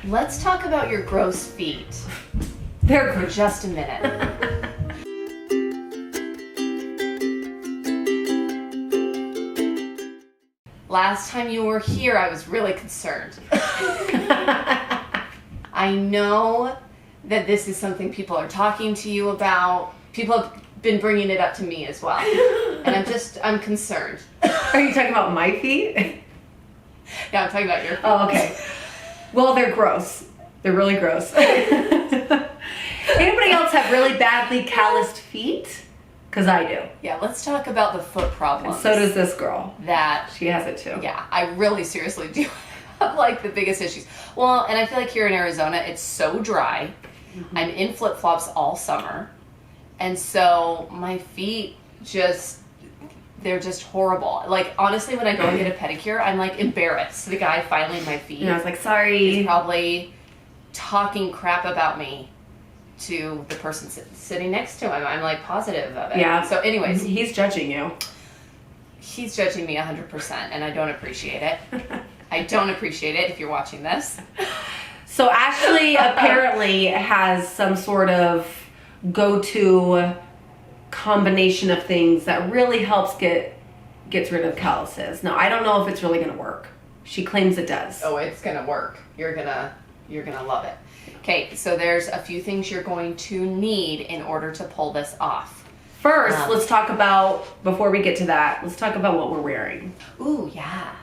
Let's talk about your gross feet They're for just a minute. Last time you were here, I was really concerned. I know that this is something people are talking to you about. People have been bringing it up to me as well. And I'm concerned. Are you talking about my feet? Yeah, I'm talking about your feet. Oh, okay. Well, they're gross. They're really gross. Anybody else have really badly calloused feet? Because I do. Yeah, let's talk about the foot problems. And so does this girl. That She has it too. Yeah, I really seriously do have like the biggest issues. Well, and I feel like here in Arizona, it's so dry. Mm-hmm. I'm in flip-flops all summer. And so my feet they're just horrible. Like, honestly, when I go and get a pedicure, I'm like embarrassed. The guy filing my feet. And I was like, sorry. He's probably talking crap about me to the person sitting next to him. I'm like positive of it. Yeah. So anyways. He's judging you. He's judging me 100% and I don't appreciate it. I don't appreciate it if you're watching this. So Ashley apparently has some sort of go-to combination of things that really helps gets rid of calluses. Now, I don't know if it's really going to work. She claims it does. Oh, it's going to work. You're going to love it. Okay, so there's a few things you're going to need in order to pull this off. First, let's talk about, before we get to that, let's talk about what we're wearing. Ooh, yeah.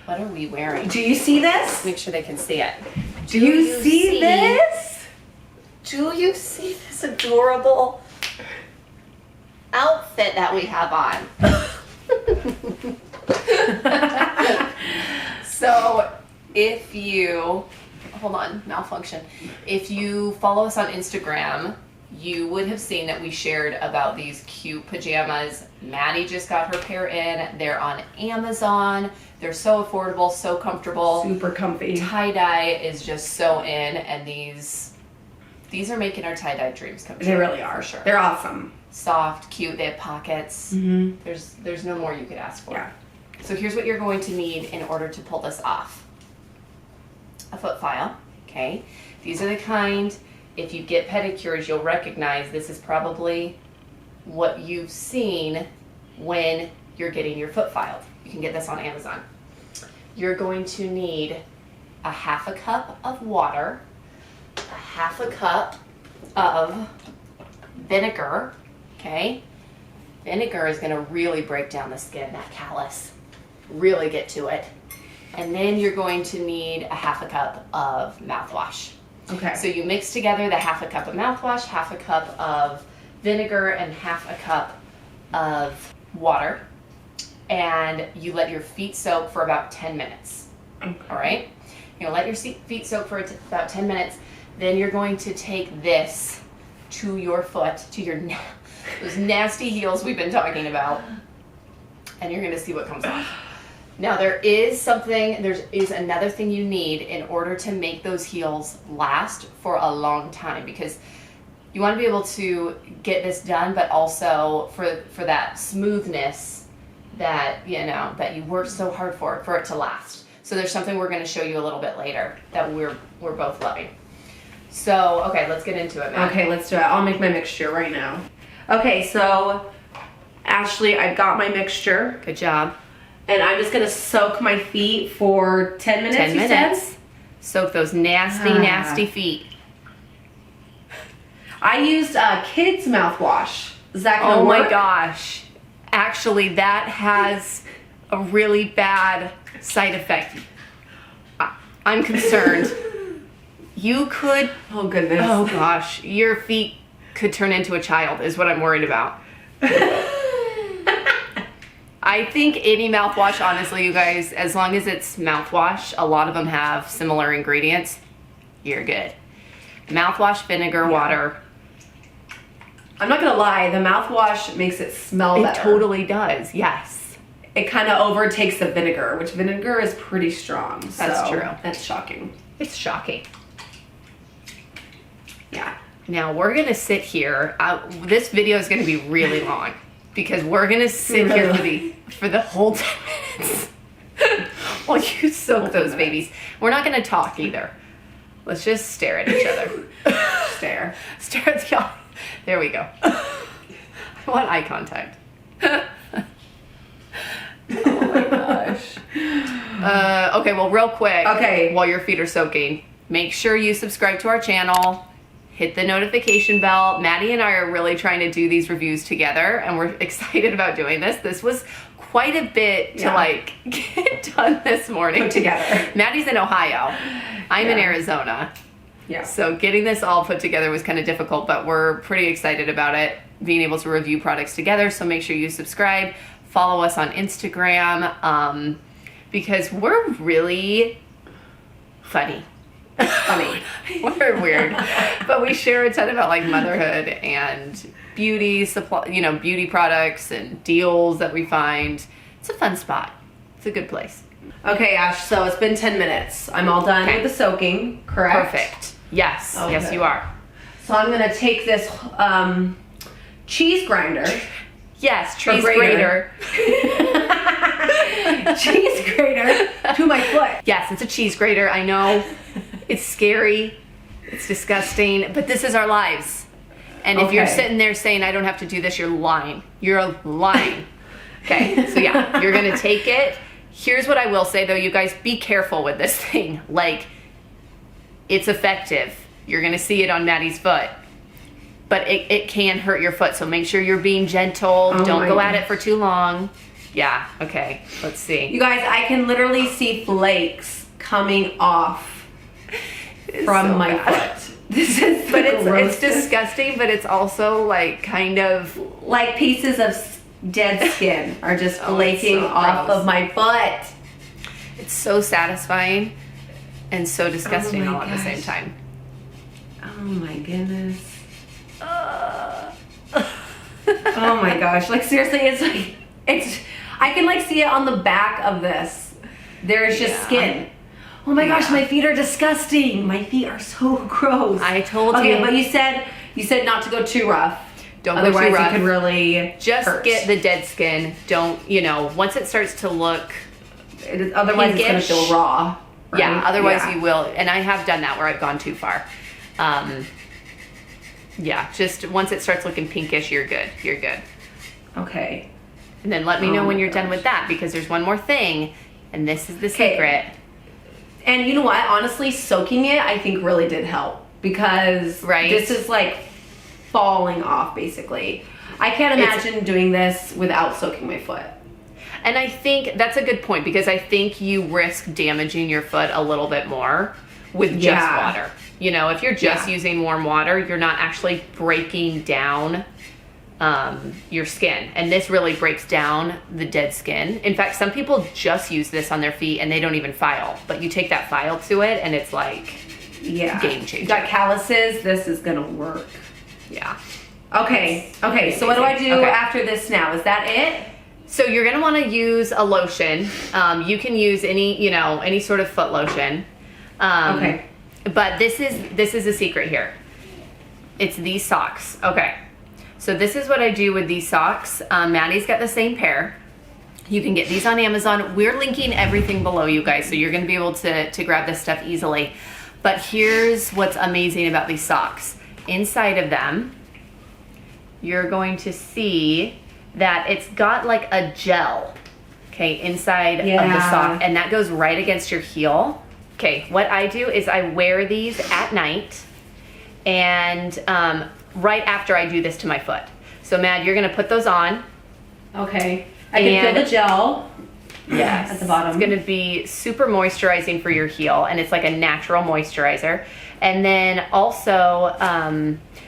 What are we wearing? Do you see this? Make sure they can see it. Do you see this? Do you see this adorable outfit that we have on? So if you, hold on, malfunction. If you follow us on Instagram, you would have seen that we shared about these cute pajamas. Maddie just got her pair in. They're on Amazon. They're so affordable, so comfortable. Super comfy. Tie-dye is just so in, and these are making our tie-dye dreams come true. They really are. For sure. They're awesome. Soft, cute, they have pockets. Mm-hmm. There's no more you could ask for. Yeah. So here's what you're going to need in order to pull this off. A foot file, okay? These are the kind, if you get pedicures, you'll recognize this is probably what you've seen when you're getting your foot filed. You can get this on Amazon. You're going to need a half a cup of water, a half a cup of vinegar, okay? Vinegar is gonna really break down the skin, that callus, really get to it. And then you're going to need a half a cup of mouthwash. Okay. So you mix together the half a cup of mouthwash, half a cup of vinegar, and half a cup of water. And you let your feet soak for about 10 minutes. Okay. All right? You'll let your feet soak for about 10 minutes. Then you're going to take this to your foot, to your those nasty heels we've been talking about, and you're going to see what comes off. Now there is another thing you need in order to make those heels last for a long time, because you want to be able to get this done, but also for that smoothness that that you worked so hard for it to last. So there's something we're going to show you a little bit later that we're both loving. So okay, let's get into it, Matt. Okay, let's do it. I'll make my mixture right now. Okay, so Ashley, I've got my mixture. Good job. And I'm just gonna soak my feet for 10 minutes. 10 minutes. Said? Soak those nasty feet. I used kids mouthwash. Is that gonna work? Oh my gosh. Actually, that has a really bad side effect. I'm concerned. You could... Oh goodness. Oh gosh. Your feet could turn into a child is what I'm worried about. I think any mouthwash, honestly, you guys, as long as it's mouthwash, a lot of them have similar ingredients, you're good. Mouthwash, vinegar, water. I'm not gonna lie, the mouthwash makes it smell better. It totally does, yes. It kind of overtakes the vinegar, which vinegar is pretty strong. That's true. That's shocking. It's shocking. Yeah. Now we're gonna sit here. This video is gonna be really long because we're gonna sit here for the whole 10 minutes while you soak those babies. We're not gonna talk either. Let's just stare at each other. Stare. Stare at the There we go. I want eye contact. Oh my gosh. Okay, well, real quick. Okay. While your feet are soaking, make sure you subscribe to our channel. Hit the notification bell. Maddie and I are really trying to do these reviews together, and we're excited about doing this. This was quite a bit to like get done this morning. Put together. Maddie's in Ohio. I'm in Arizona. Yeah. So getting this all put together was kind of difficult, but we're pretty excited about it, being able to review products together. So make sure you subscribe, follow us on Instagram, because we're really funny. We're weird, but we share a ton about like motherhood and beauty supply, beauty products and deals that we find. It's a fun spot. It's a good place. Okay, Ash, so it's been 10 minutes. I'm all done with the soaking, correct? Perfect. Yes. Okay. Yes, you are. So I'm gonna take this cheese grinder. Yes, cheese grater. Cheese grater to my foot. Yes, it's a cheese grater. I know. It's scary. It's disgusting. But this is our lives. And if you're sitting there saying, I don't have to do this, you're lying. You're lying. Okay, so yeah, you're going to take it. Here's what I will say, though, you guys, be careful with this thing. Like, it's effective. You're going to see it on Maddie's foot. But it can hurt your foot, so make sure you're being gentle. Don't go at it for too long. Yeah, okay, let's see. You guys, I can literally see flakes coming off from my foot. This is but it's disgusting, but it's also like kind of like pieces of dead skin are just flaking off of my foot. It's so satisfying and so disgusting all at the same time. Oh my goodness. Oh my gosh, like seriously, it's I can like see it on the back of this. There's just skin. Oh my gosh, my feet are disgusting. My feet are so gross. I told you. Okay, but you said not to go too rough. Don't go too rough. Otherwise it could really just get the dead skin. Don't, once it starts to look otherwise it's going to feel raw. Right? Yeah, otherwise you will. And I have done that where I've gone too far. Yeah, just once it starts looking pinkish, you're good. You're good. Okay. And then let me know when you're done with that, because there's one more thing, and this is the secret. And you know what? Honestly, soaking it, I think really did help, because this is like falling off, basically. I can't imagine doing this without soaking my foot. And I think that's a good point, because I think you risk damaging your foot a little bit more with just water. If you're just using warm water, you're not actually breaking down your skin. And this really breaks down the dead skin. In fact, some people just use this on their feet and they don't even file. But you take that file to it and it's like game changer. You got calluses, this is gonna work. Yeah. Okay, so what do I do after this now? Is that it? So you're gonna wanna use a lotion. You can use any sort of foot lotion. But this is a secret here. It's these socks. Okay. So this is what I do with these socks. Maddie's got the same pair. You can get these on Amazon. We're linking everything below, you guys, so you're gonna be able to grab this stuff easily. But here's what's amazing about these socks. Inside of them, you're going to see that it's got like a gel, inside of the sock, and that goes right against your heel. Okay, what I do is I wear these at night, and right after I do this to my foot. So Mad, you're gonna put those on. Okay. I can feel the gel. Yes. At the bottom. It's gonna be super moisturizing for your heel, and it's like a natural moisturizer. And then also,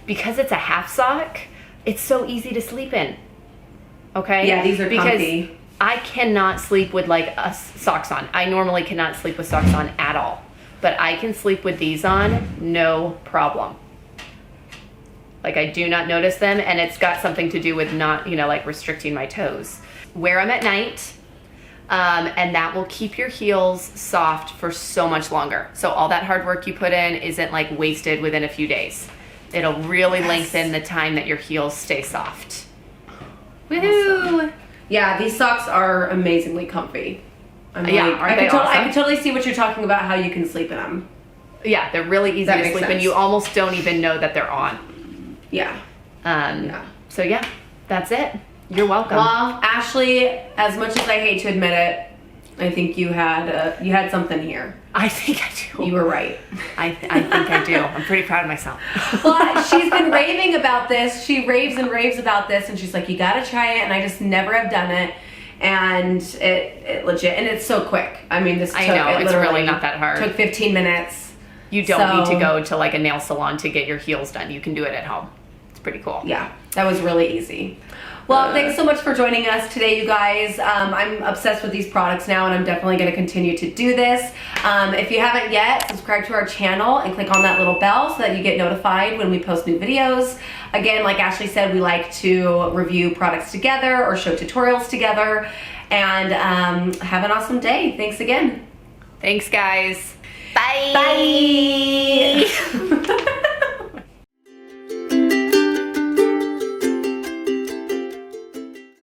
because it's a half sock, it's so easy to sleep in. Okay? Yeah, these are comfy. I cannot sleep with like socks on. I normally cannot sleep with socks on at all. But I can sleep with these on, no problem. Like I do not notice them, and it's got something to do with not, like restricting my toes. Wear them at night, and that will keep your heels soft for so much longer. So all that hard work you put in isn't like wasted within a few days. It'll really lengthen the time that your heels stay soft. Woohoo! Awesome. Yeah, these socks are amazingly comfy. I can totally see what you're talking about, how you can sleep in them. Yeah, they're really easy That to makes sleep, and sense. you almost don't even know that they're on. Yeah. So yeah, that's it. You're welcome. Well, Ashley, as much as I hate to admit it, I think you had something here. I think I do. You were right. I think I do. I'm pretty proud of myself. Well, she's been raving about this. She raves and raves about this, and she's like, you gotta try it, and I just never have done it. And it legit, and it's so quick. I mean, it's really not that hard. Took 15 minutes. You don't need to go to like a nail salon to get your heels done. You can do it at home. It's pretty cool. Yeah, that was really easy. Well, thanks so much for joining us today, you guys. I'm obsessed with these products now, and I'm definitely going to continue to do this. If you haven't yet, subscribe to our channel and click on that little bell so that you get notified when we post new videos. Again, like Ashley said, we like to review products together or show tutorials together. And have an awesome day. Thanks again. Thanks, guys. Bye. Bye.